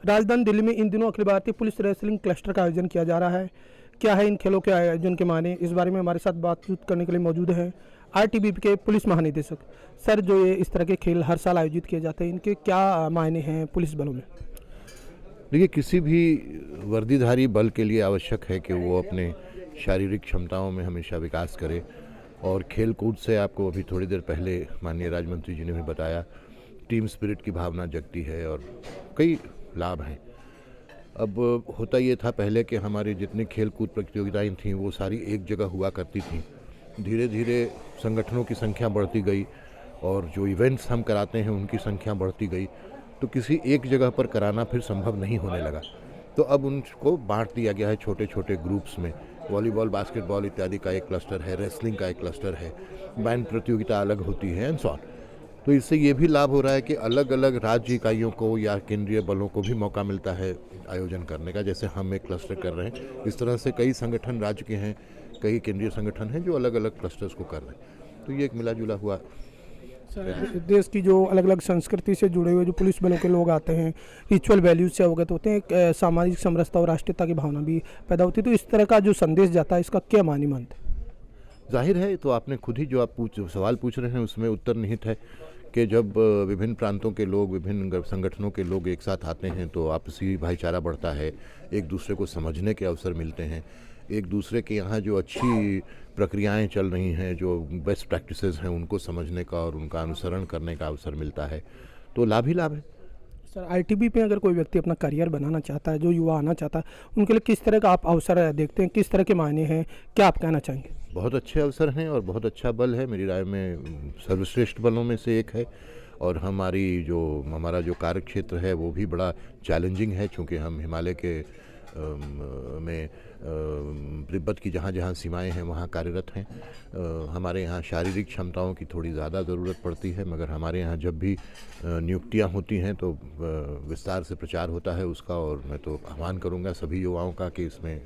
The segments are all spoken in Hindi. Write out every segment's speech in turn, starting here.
राजधानी दिल्ली में इन दिनों Akhil Bharatiya police wrestling cluster का आयोजन किया जा रहा है। क्या है इन खेलों के आयोजन के मायने, इस बारे में हमारे साथ बातचीत करने के लिए मौजूद हैं आईटीबीपी के पुलिस महानिदेशक। सर, जो ये इस तरह के खेल हर साल आयोजित किए जाते हैं, इनके क्या मायने हैं पुलिस बलों में? देखिए, किसी भी वर्दीधारी बल के लिए आवश्यक है कि वो अपने शारीरिक क्षमताओं में हमेशा विकास करे। और खेल कूद से आपको अभी थोड़ी देर पहले माननीय राज्य मंत्री जी ने भी बताया, टीम स्पिरिट की भावना जगती है और कई लाभ हैं। अब होता ये था पहले कि हमारी जितनी खेल कूद प्रतियोगिताएं थीं वो सारी एक जगह हुआ करती थीं। धीरे धीरे संगठनों की संख्या बढ़ती गई और जो इवेंट्स हम कराते हैं उनकी संख्या बढ़ती गई, तो किसी एक जगह पर कराना फिर संभव नहीं होने लगा। तो अब उनको बांट दिया गया है छोटे छोटे ग्रुप्स में। वॉलीबॉल, बास्केटबॉल इत्यादि का एक क्लस्टर है, रेसलिंग का एक क्लस्टर है, बैंड प्रतियोगिता अलग होती है एंड सो ऑन। तो इससे ये भी लाभ हो रहा है कि अलग अलग राज्य इकाइयों को या केंद्रीय बलों को भी मौका मिलता है आयोजन करने का। जैसे हम एक क्लस्टर कर रहे हैं, इस तरह से कई संगठन राज्य के हैं, कई केंद्रीय संगठन हैं जो अलग अलग क्लस्टर्स को कर रहे हैं। तो ये एक मिला जुला हुआ। सर, देश की जो अलग अलग संस्कृति से जुड़े हुए जो पुलिस बलों के लोग आते हैं, रिचुअल वैल्यूज से अवगत होते हैं, एक सामाजिक समरसता और राष्ट्रीयता की भावना भी पैदा होती है। तो इस तरह का जो संदेश जाता है, इसका क्या मानी मानते हैं? जाहिर है, तो आपने खुद ही जो आप सवाल पूछ रहे हैं उसमें उत्तर निहित है कि जब विभिन्न प्रांतों के लोग, विभिन्न संगठनों के लोग एक साथ आते हैं तो आपसी भाईचारा बढ़ता है, एक दूसरे को समझने के अवसर मिलते हैं, एक दूसरे के यहाँ जो अच्छी प्रक्रियाएं चल रही हैं, जो बेस्ट प्रैक्टिसेस हैं, उनको समझने का और उनका अनुसरण करने का अवसर मिलता है। तो लाभ ही लाभ है। सर, आईटीबीपी में अगर कोई व्यक्ति अपना करियर बनाना चाहता है, जो युवा आना चाहता है, उनके लिए किस तरह का आप अवसर देखते हैं, किस तरह के मायने हैं, क्या आप कहना चाहेंगे? बहुत अच्छे अवसर हैं और बहुत अच्छा बल है। मेरी राय में सर्वश्रेष्ठ बलों में से एक है। और हमारा जो कार्य क्षेत्र है वो भी बड़ा चैलेंजिंग है, चूँकि हम हिमालय के में तिब्बत की जहाँ जहाँ सीमाएं हैं वहाँ कार्यरत हैं। हमारे यहाँ शारीरिक क्षमताओं की थोड़ी ज़्यादा ज़रूरत पड़ती है, मगर हमारे यहाँ जब भी नियुक्तियाँ होती हैं तो विस्तार से प्रचार होता है उसका। और मैं तो आह्वान करूँगा सभी युवाओं का कि इसमें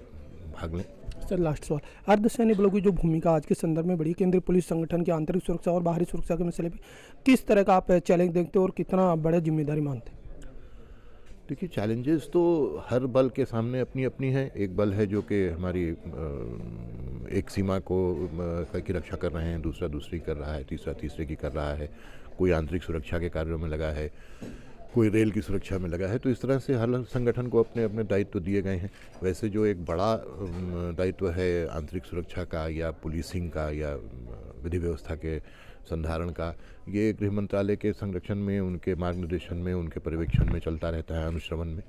भाग लें। सर, लास्ट सवाल, अर्धसैनिक बलों की जो भूमिका आज के संदर्भ में बड़ी, केंद्रीय पुलिस संगठन की आंतरिक सुरक्षा और बाहरी सुरक्षा के मसले पे किस तरह का आप चैलेंज देखते हो और कितना बड़ा जिम्मेदारी मानते हैं? देखिए, चैलेंजेस तो हर बल के सामने अपनी अपनी है। एक बल है जो कि हमारी एक सीमा की रक्षा कर रहे हैं, दूसरा दूसरी कर रहा है, तीसरा तीसरे की कर रहा है, कोई आंतरिक सुरक्षा के कार्यों में लगा है, कोई रेल की सुरक्षा में लगा है। तो इस तरह से हर संगठन को अपने अपने दायित्व दिए गए हैं। वैसे जो एक बड़ा दायित्व है आंतरिक सुरक्षा का या पुलिसिंग का या विधि व्यवस्था के संधारण का, ये गृह मंत्रालय के संरक्षण में, उनके मार्गनिर्देशन में, उनके पर्यवेक्षण में चलता रहता है, अनुश्रवण में।